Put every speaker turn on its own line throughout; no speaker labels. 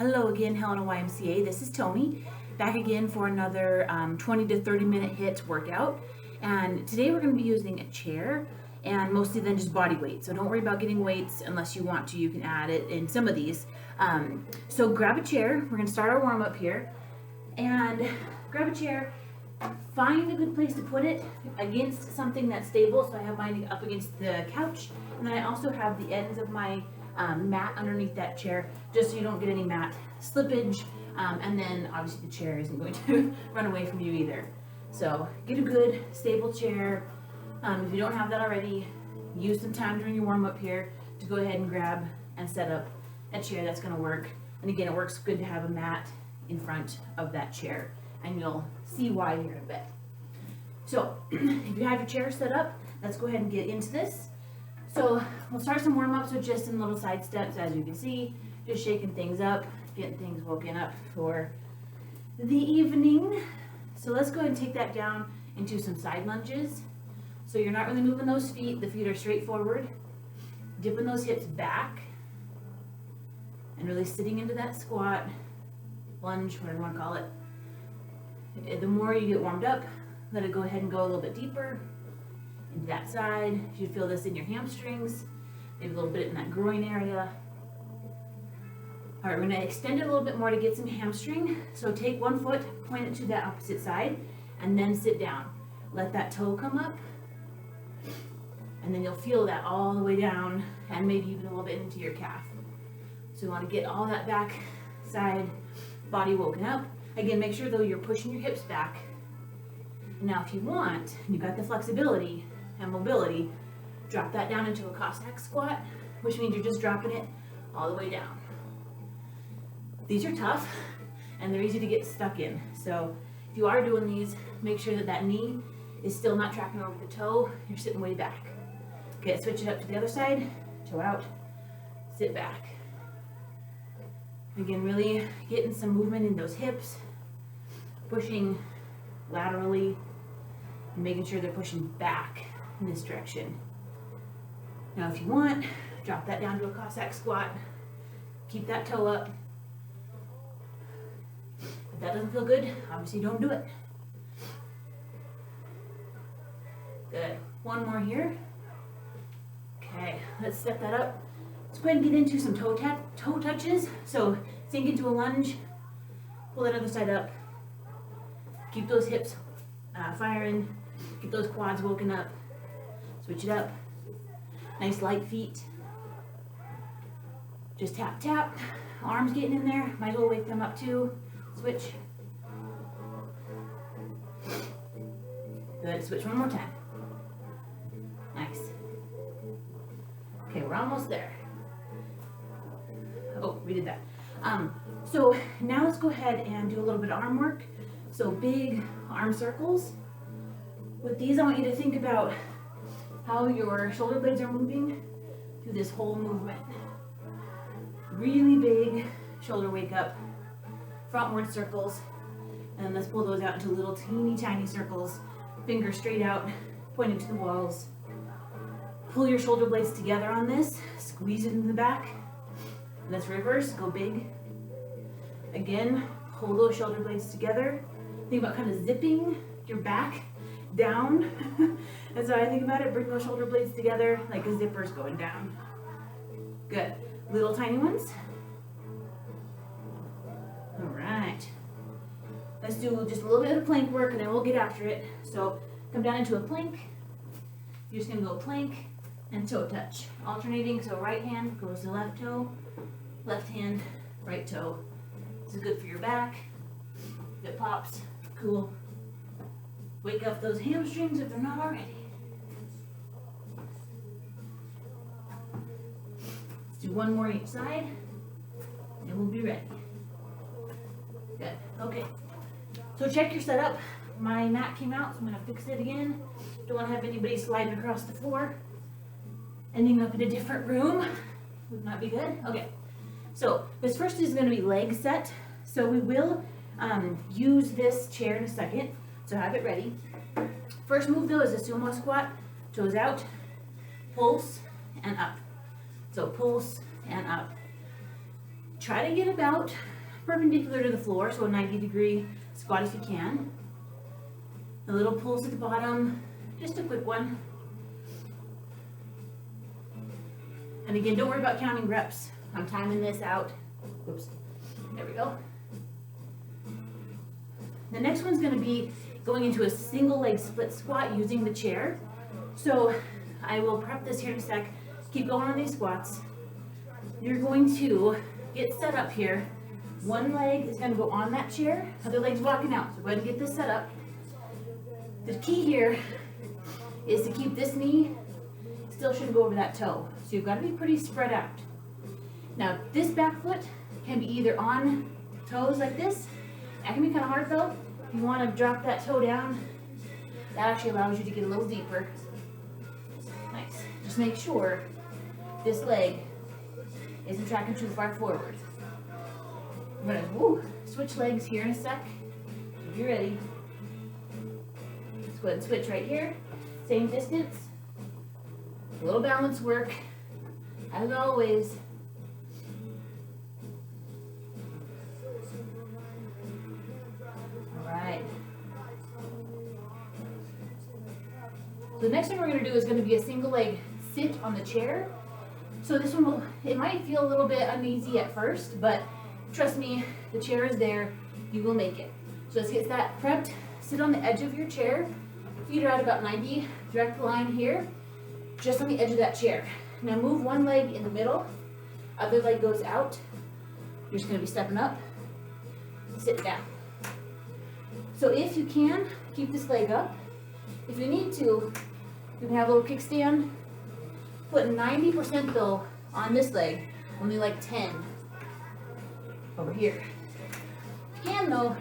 Hello again, Helena YMCA. This is Tony, back again for another 20 to 30 minute HIIT workout. And today we're going to be using a chair and mostly then just body weight. So don't worry about getting weights unless you want to. You can add it in some of these. So grab a chair. We're going to start our warm up here. And grab a chair. Find a good place to put it against something that's stable. So I have mine up against the couch. And then I also have the ends of my mat underneath that chair, just so you don't get any mat slippage, and then obviously the chair isn't going to run away from you either. So get a good stable chair. If you don't have that already, use some time during your warm up here to go ahead and grab and set up a chair that's going to work. And again, it works good to have a mat in front of that chair, and you'll see why here in a bit. So if you have your chair set up, let's go ahead and get into this. So we'll start some warm-ups with just some little side steps, as you can see, just shaking things up, getting things woken up for the evening. So let's go ahead and take that down into some side lunges. So you're not really moving those feet, the feet are straight forward, dipping those hips back, and really sitting into that squat, lunge, whatever you want to call it. The more you get warmed up, let it go ahead and go a little bit deeper into that side. You should feel this in your hamstrings, maybe a little bit in that groin area. All right, we're gonna extend it a little bit more to get some hamstring. So take one foot, point it to that opposite side, and then sit down. Let that toe come up, and then you'll feel that all the way down, and maybe even a little bit into your calf. So you wanna get all that back side body woken up. Again, make sure though you're pushing your hips back. Now if you want, you've got the flexibility and mobility, drop that down into a Cossack squat, which means you're just dropping it all the way down. These are tough and they're easy to get stuck in. So if you are doing these, make sure that that knee is still not tracking over the toe. You're sitting way back. Okay, switch it up to the other side, toe out, sit back. Again, really getting some movement in those hips, pushing laterally, and making sure they're pushing back in this direction. Now if you want, drop that down to a Cossack squat, keep that toe up. If that doesn't feel good, obviously don't do it. Good, one more here. Okay, let's step that up. Let's go ahead and get into some toe touches. So sink into a lunge, pull that other side up, keep those hips firing, get those quads woken up, switch it up. Nice light feet. Just tap, tap. Arms getting in there, might as well wake them up too. Switch. Good, switch one more time. Nice. Okay, we're almost there. Oh, we did that. So now let's go ahead and do a little bit of arm work. So big arm circles. With these, I want you to think about how your shoulder blades are moving through this whole movement. Really big shoulder wake up, frontward circles, and then let's pull those out into little teeny tiny circles. Fingers straight out, pointing to the walls. Pull your shoulder blades together on this, squeeze it into the back. Let's reverse, go big. Again, pull those shoulder blades together. Think about kind of zipping your back down. That's how I think about it. Bring those shoulder blades together like a zipper's going down. Good. Little tiny ones. All right. Let's do just a little bit of plank work and then we'll get after it. So come down into a plank. You're just gonna go plank and toe touch. Alternating, so right hand goes to left toe, left hand, right toe. This is good for your back. If it pops, cool. Wake up those hamstrings if they're not already. Let's do one more each side, and we'll be ready. Good, okay. So check your setup. My mat came out, so I'm gonna fix it again. Don't wanna have anybody sliding across the floor. Ending up in a different room would not be good. Okay, so this first is gonna be leg set. So we will use this chair in a second. So have it ready. First move though is a sumo squat, toes out, pulse, and up. So pulse and up. Try to get about perpendicular to the floor, so a 90-degree squat if you can. A little pulse at the bottom, just a quick one. And again, don't worry about counting reps. I'm timing this out. Oops, there we go. The next one's gonna be going into a single leg split squat using the chair. So I will prep this here in a sec. Keep going on these squats. You're going to get set up here. One leg is gonna go on that chair, other leg's walking out. So go ahead and get this set up. The key here is to keep this knee still shouldn't go over that toe. So you've got to be pretty spread out. Now this back foot can be either on toes like this. That can be kind of hard though. If you want to drop that toe down, that actually allows you to get a little deeper. Nice. Just make sure this leg isn't tracking too far forward. We're gonna switch legs here in a sec. If you're ready. Let's go ahead and switch right here. Same distance. A little balance work, as always. All right. So the next thing we're going to do is going to be a single leg sit on the chair. So this one it might feel a little bit uneasy at first, but trust me, the chair is there. You will make it. So let's get that prepped. Sit on the edge of your chair. Feet are at about 90 direct line here. Just on the edge of that chair. Now move one leg in the middle, other leg goes out. You're just gonna be stepping up, sit down. So if you can, keep this leg up. If you need to, you can have a little kickstand. Put 90% though on this leg, only like 10 over here. If you can though,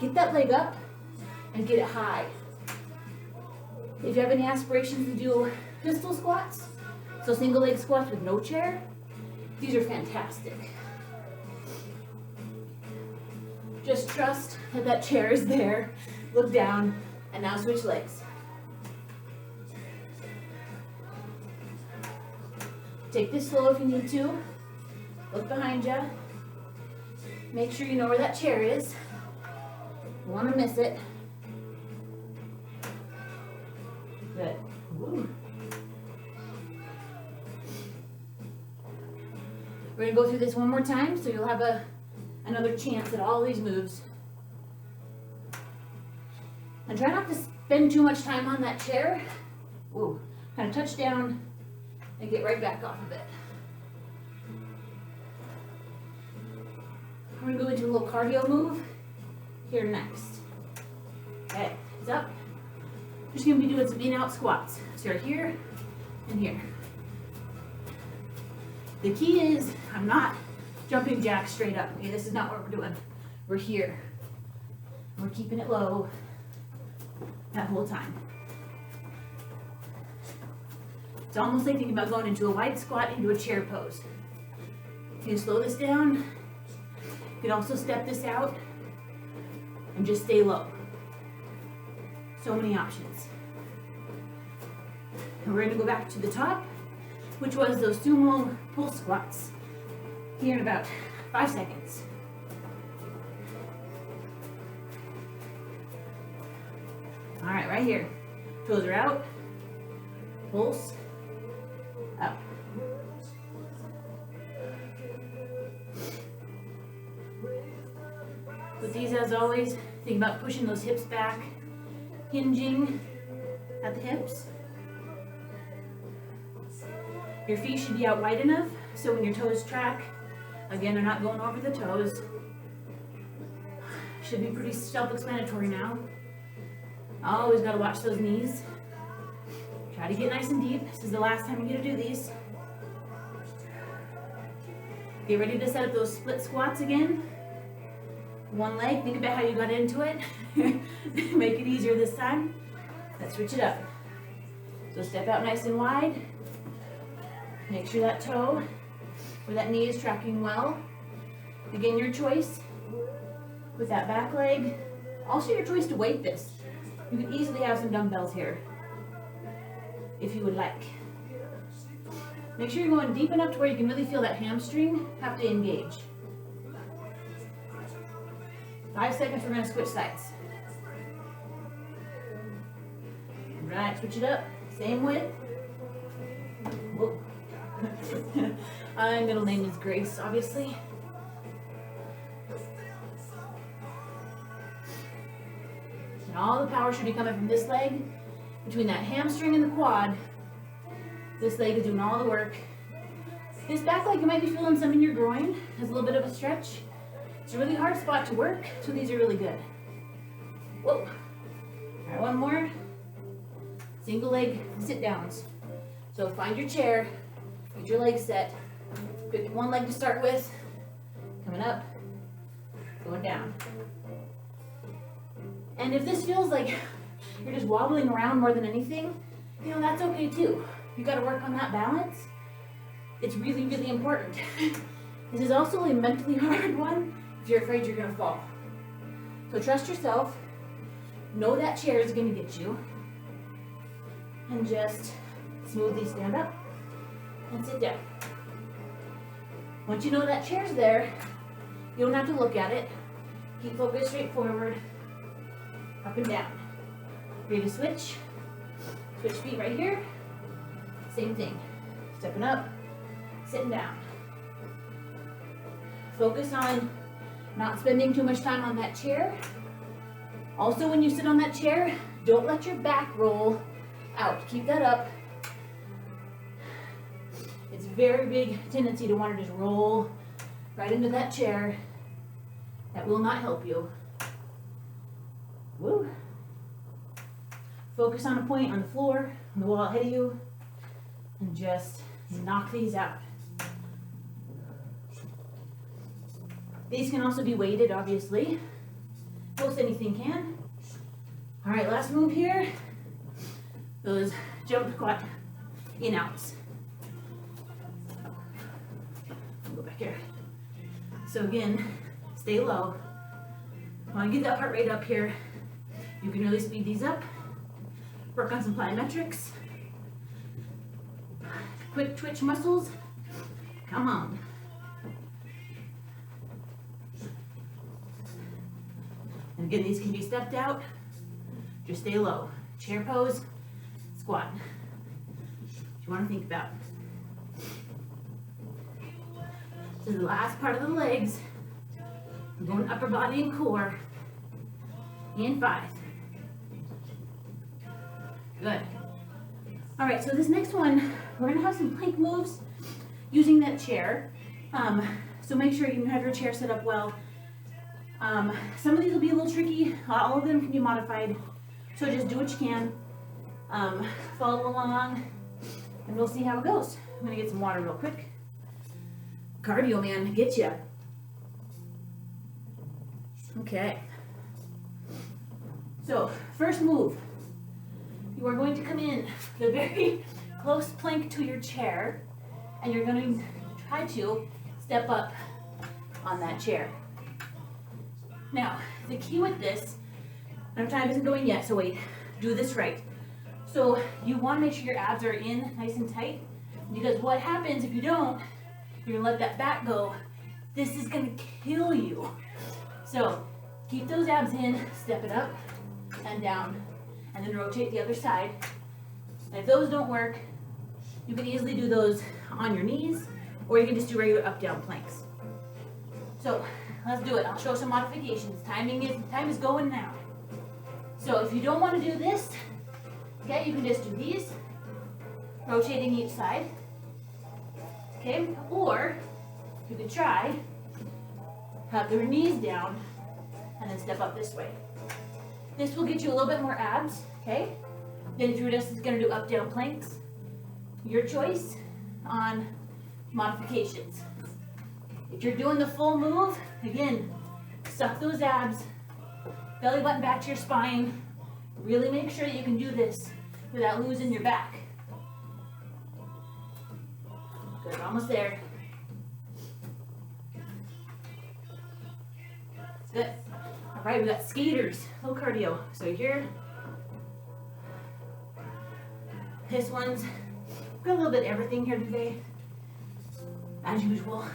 get that leg up and get it high. If you have any aspirations to do pistol squats, so single leg squats with no chair, these are fantastic. Just trust that that chair is there, look down, and now switch legs. Take this slow if you need to, look behind you, make sure you know where that chair is, you want to miss it. Good. Woo. We're going to go through this one more time, so you'll have another chance at all these moves. And try not to spend too much time on that chair. Whoa. Kind of touch down and get right back off of it. We're going to go into a little cardio move here next. Okay, it's up. Just going to be doing some in-out squats. So you're here and here. The key is, I'm not jumping jacks straight up. Okay, this is not what we're doing. We're here. We're keeping it low that whole time. It's almost like thinking about going into a wide squat into a chair pose. You can slow this down. You can also step this out and just stay low. So many options. And we're going to go back to the top, which was those sumo pull squats, here in about 5 seconds. All right, right here. Toes are out, pulse, up. With these, as always, think about pushing those hips back, hinging at the hips. Your feet should be out wide enough so when your toes track, again, they're not going over the toes. Should be pretty self-explanatory now. Always got to watch those knees. Try to get nice and deep. This is the last time you get to do these. Get ready to set up those split squats again. One leg, think about how you got into it. Make it easier this time. Let's switch it up. So step out nice and wide. Make sure that toe or that knee is tracking well. Again, your choice with that back leg. Also your choice to weight this. You can easily have some dumbbells here if you would like. Make sure you're going deep enough to where you can really feel that hamstring have to engage. 5 seconds, we're gonna switch sides. Right, switch it up, same width. Whoa. My middle name is Grace, obviously. And all the power should be coming from this leg. Between that hamstring and the quad, this leg is doing all the work. This back leg, you might be feeling some in your groin. Has a little bit of a stretch. It's a really hard spot to work, so these are really good. Whoa. All right, one more. Single leg sit downs. So find your chair, get your legs set. Pick one leg to start with. Coming up, going down. And if this feels like you're just wobbling around more than anything, you know, that's okay too. You gotta work on that balance. It's really, really important. This is also a mentally hard one if you're afraid you're gonna fall. So trust yourself, know that chair is gonna get you, and just smoothly stand up and sit down. Once you know that chair's there, you don't have to look at it. Keep focused straight forward, up and down. Ready to switch? Switch feet right here. Same thing. Stepping up, sitting down. Focus on not spending too much time on that chair. Also, when you sit on that chair, don't let your back roll out. Keep that up. It's a very big tendency to want to just roll right into that chair. That will not help you. Woo. Focus on a point on the floor, on the wall ahead of you, and just knock these out. These can also be weighted, obviously. Most anything can. All right, last move here. Those jump squat in outs. Go back here. So again, stay low. Want to get that heart rate up here. You can really speed these up. Work on some plyometrics. Quick twitch muscles. Come on. And again, these can be stepped out. Just stay low. Chair pose, squat. What you want to think about. So the last part of the legs. I'm going upper body and core. In 5. Good. All right, so this next one, we're gonna have some plank moves using that chair. So make sure you have your chair set up well. Some of these will be a little tricky. All of them can be modified. So just do what you can. Follow along, and we'll see how it goes. I'm gonna get some water real quick. Cardio, man, get you. Okay. So, first move. You are going to come in the very close plank to your chair, and you're going to try to step up on that chair. Now, the key with this, our time isn't going yet, so wait, do this right. So you want to make sure your abs are in nice and tight, because what happens if you don't, you're going to let that back go. This is going to kill you. So keep those abs in, step it up and down, and then rotate the other side. And if those don't work, you can easily do those on your knees, or you can just do regular up-down planks. So let's do it. I'll show some modifications. Time is going now. So if you don't want to do this, okay, you can just do these, rotating each side. Okay, or you could try, have your knees down, and then step up this way. This will get you a little bit more abs, okay? Then if you're just gonna do up-down planks, your choice on modifications. If you're doing the full move, again, suck those abs, belly button back to your spine. Really make sure that you can do this without losing your back. Good, we're almost there. Good. All right, we got skaters, little cardio. So here, this one's got a little bit of everything here today, as usual.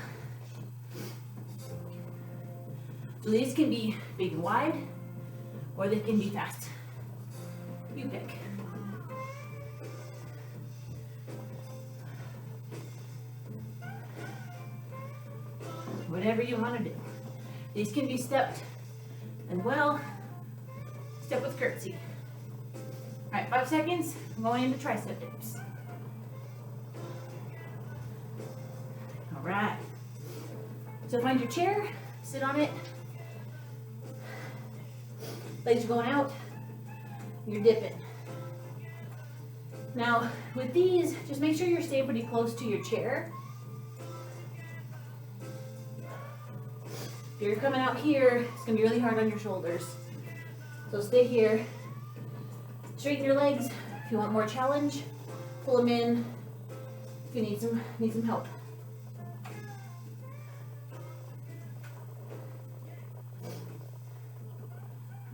So these can be big and wide, or they can be fast. You pick. Whatever you want to do. These can be stepped and well, step with curtsy. All right, 5 seconds. I'm going into tricep dips. All right. So find your chair, sit on it. Legs are going out. You're dipping. Now, with these, just make sure you're staying pretty close to your chair. If you're coming out here, it's gonna be really hard on your shoulders. So stay here. Straighten your legs. If you want more challenge, pull them in. If you need some help.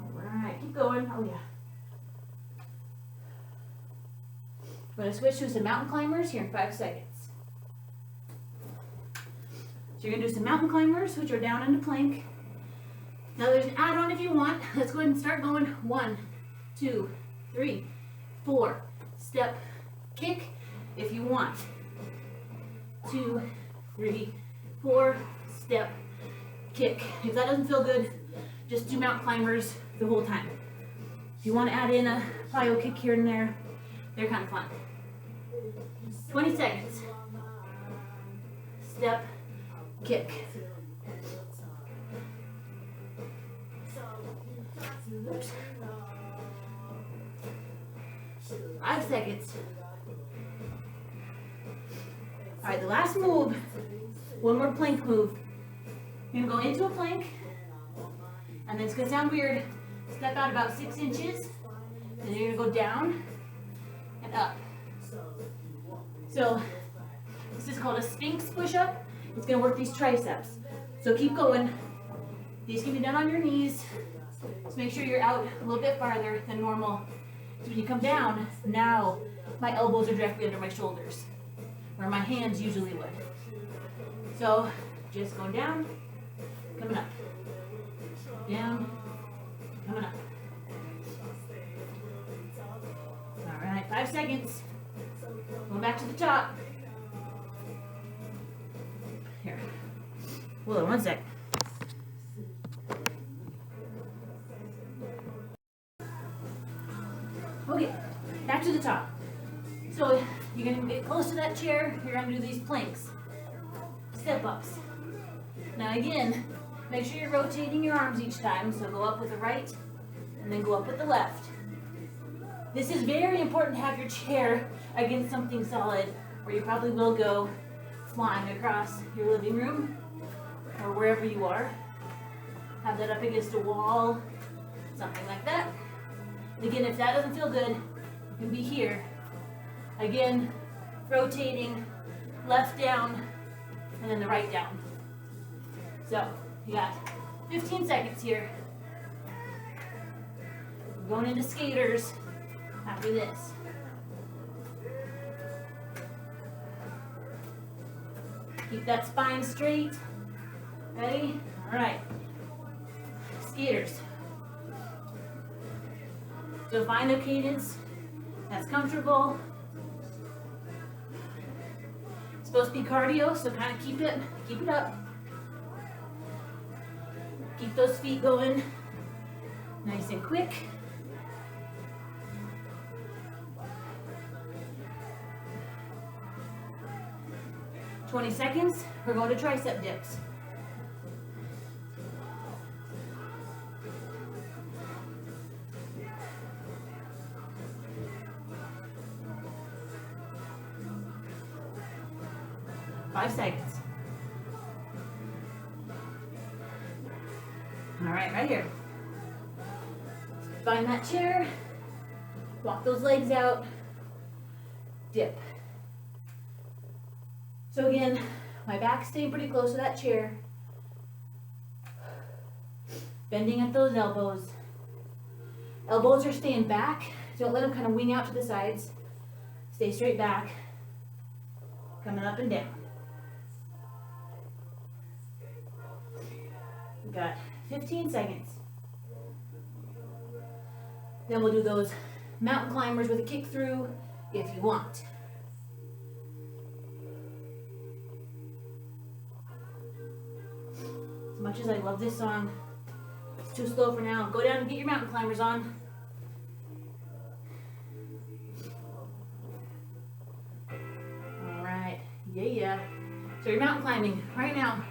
All right, keep going. Oh yeah. I'm gonna switch to some mountain climbers here in 5 seconds. So you're gonna do some mountain climbers, which are down into plank. Now there's an add-on if you want. Let's go ahead and start going. 1, 2, 3, 4. Step, kick if you want. 2, 3, 4. Step, kick. If that doesn't feel good, just do mountain climbers the whole time. If you want to add in a plyo kick here and there, they're kind of fun. 20 seconds. Step, kick. Oops. 5 seconds. All right, the last move, one more plank move. You're gonna go into a plank, and then it's gonna sound weird. Step out about 6 inches, and then you're gonna go down and up. So this is called a Sphinx push-up. It's gonna work these triceps. So keep going. These can be done on your knees. Just make sure you're out a little bit farther than normal. So when you come down, now my elbows are directly under my shoulders, where my hands usually would. So just going down, coming up. Down, coming up. All right, 5 seconds. Going back to the top. Here. Hold on 1 sec. Okay, back to the top. So you're gonna get close to that chair. You're gonna do these planks, step ups. Now again, make sure you're rotating your arms each time. So go up with the right, and then go up with the left. This is very important to have your chair against something solid, or you probably will go flying across your living room or wherever you are. Have that up against a wall, something like that. Again, if that doesn't feel good, you can be here. Again, rotating, left down, and then the right down. So, you got 15 seconds here. We're going into skaters after this. Keep that spine straight. Ready? All right. Skaters. So find a cadence that's comfortable. It's supposed to be cardio, so kind of keep it up. Keep those feet going nice and quick. "20 seconds, we're going to tricep dips. "5 seconds. All right here. Find that chair, walk those legs out, dip. So again, my back's staying pretty close to that chair. Bending at those elbows. Elbows are staying back. Don't let them kind of wing out to the sides. Stay straight back. Coming up and down. We got 15 seconds. Then we'll do those mountain climbers with a kick through if you want. As much as I love this song, it's too slow for now. Go down and get your mountain climbers on. All right, yeah. So you're mountain climbing right now.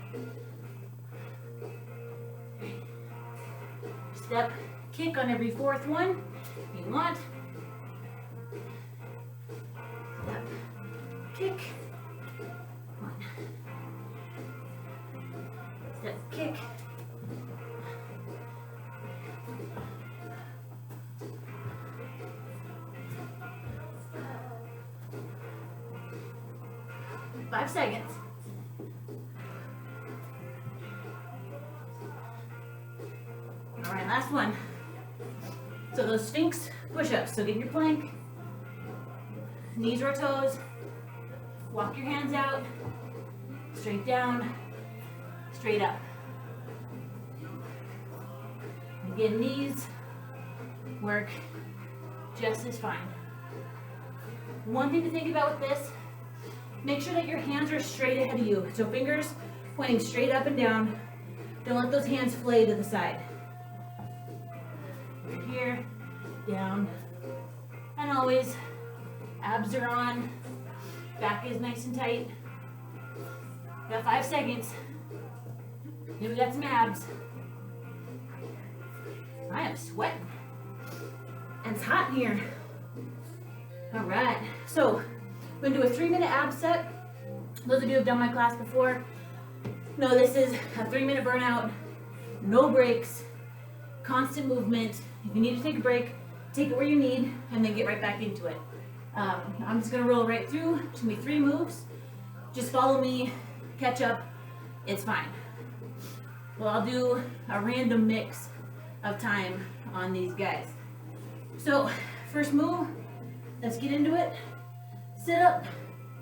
Step, kick on every fourth one if you want. Step, kick. One. Step, kick. Five seconds. All right, last one. So those Sphinx push-ups. So get your plank, knees or toes, walk your hands out, straight down, straight up. Again, knees work just as fine. One thing to think about with this, make sure that your hands are straight ahead of you. So fingers pointing straight up and down. Don't let those hands flay to the side. Here, down, and always abs are on, back is nice and tight. Got 5 seconds. Then we got some abs. I am sweating, and it's hot in here. All right, so we're gonna do a 3-minute ab set. Those of you who have done my class before know this is a 3-minute burnout, no breaks, constant movement. If you need to take a break, take it where you need, and then get right back into it. I'm just gonna roll right through. It's gonna be 3 moves. Just follow me, catch up, it's fine. Well, I'll do a random mix of time on these guys. So, first move, let's get into it. Sit up,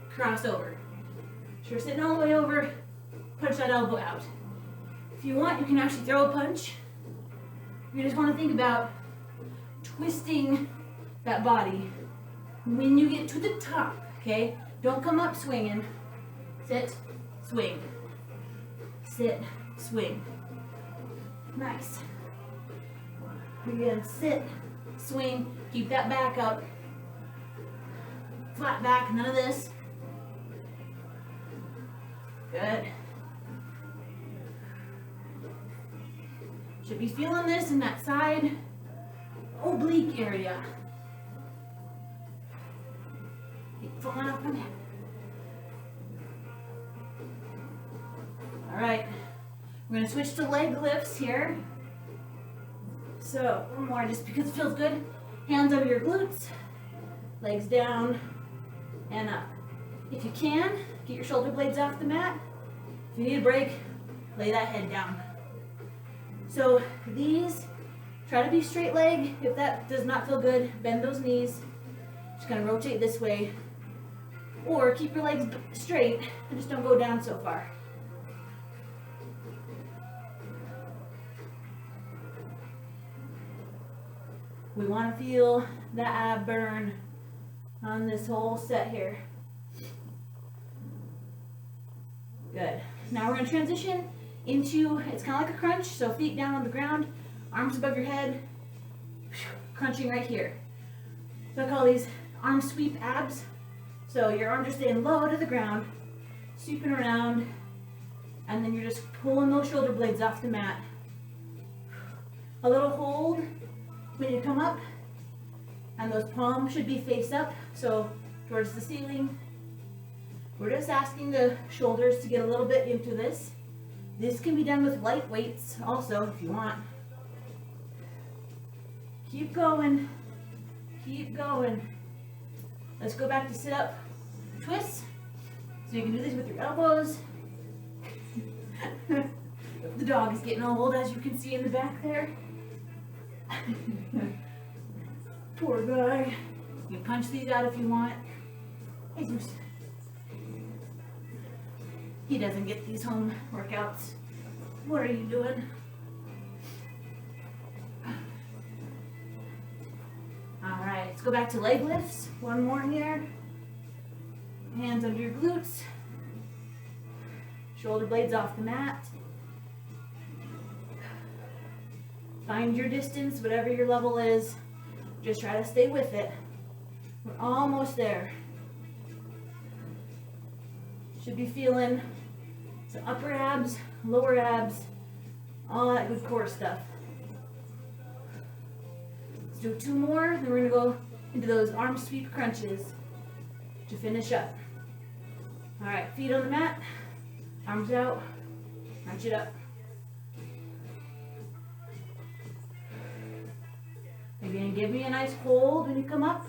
cross over. So you're sitting all the way over, punch that elbow out. If you want, you can actually throw a punch. You just want to think about twisting that body when you get to the top, okay? Don't come up swinging. Sit, swing. Sit, swing. Nice. Again, sit, swing. Keep that back up. Flat back, none of this. Good. Should be feeling this in that side oblique area. Keep falling off my mat. All right, we're gonna switch to leg lifts here. So one more, just because it feels good. Hands over your glutes, legs down and up. If you can, get your shoulder blades off the mat. If you need a break, lay that head down. So these, try to be straight leg. If that does not feel good, bend those knees. Just kind of rotate this way. Or keep your legs straight and just don't go down so far. We want to feel that ab burn on this whole set here. Good. Now we're going to transition into, it's kind of like a crunch, so feet down on the ground, arms above your head, crunching right here. So I call these arm sweep abs. So your arms are staying low to the ground, sweeping around, and then you're just pulling those shoulder blades off the mat. A little hold when you come up, and those palms should be face up, so towards the ceiling. We're just asking the shoulders to get a little bit into this. This can be done with light weights also if you want. Keep going. Keep going. Let's go back to sit up twists. So you can do this with your elbows. The dog is getting old, as you can see in the back there. Poor guy. You can punch these out if you want. Jesus. He doesn't get these home workouts. What are you doing? go back to leg lifts. One more here. Hands under your glutes. Shoulder blades off the mat. Find your distance, whatever your level is. Just try to stay with it. We're almost there. Should be feeling some upper abs, lower abs, all that good core stuff. Let's do 2 more, then we're gonna go into those arm sweep crunches to finish up. All right, feet on the mat, arms out, crunch it up. Again, give me a nice hold when you come up,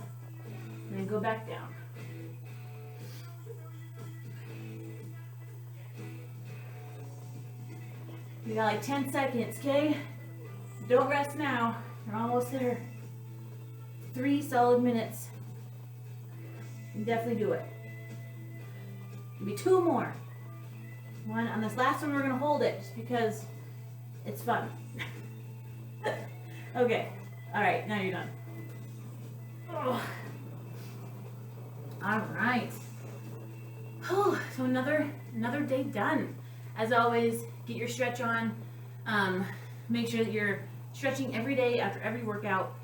and then go back down. You got like 10 seconds, okay? Don't rest now. You're almost there. 3 solid minutes. You can definitely do it. Maybe 2 more. On this last one, we're gonna hold it just because it's fun. Okay. All right, now you're done. Oh. All right. Oh, so another day done. As always, get your stretch on. Make sure that you're stretching every day after every workout.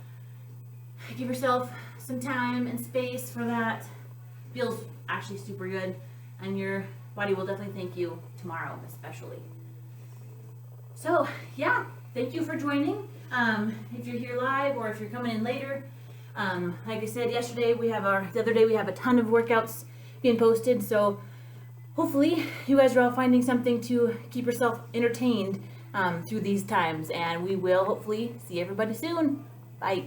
Give yourself some time and space for that. Feels actually super good, and your body will definitely thank you tomorrow, especially. So yeah, thank you for joining. If you're here live or if you're coming in later, like I said yesterday, the other day we have a ton of workouts being posted. So hopefully you guys are all finding something to keep yourself entertained through these times, and we will hopefully see everybody soon. Bye.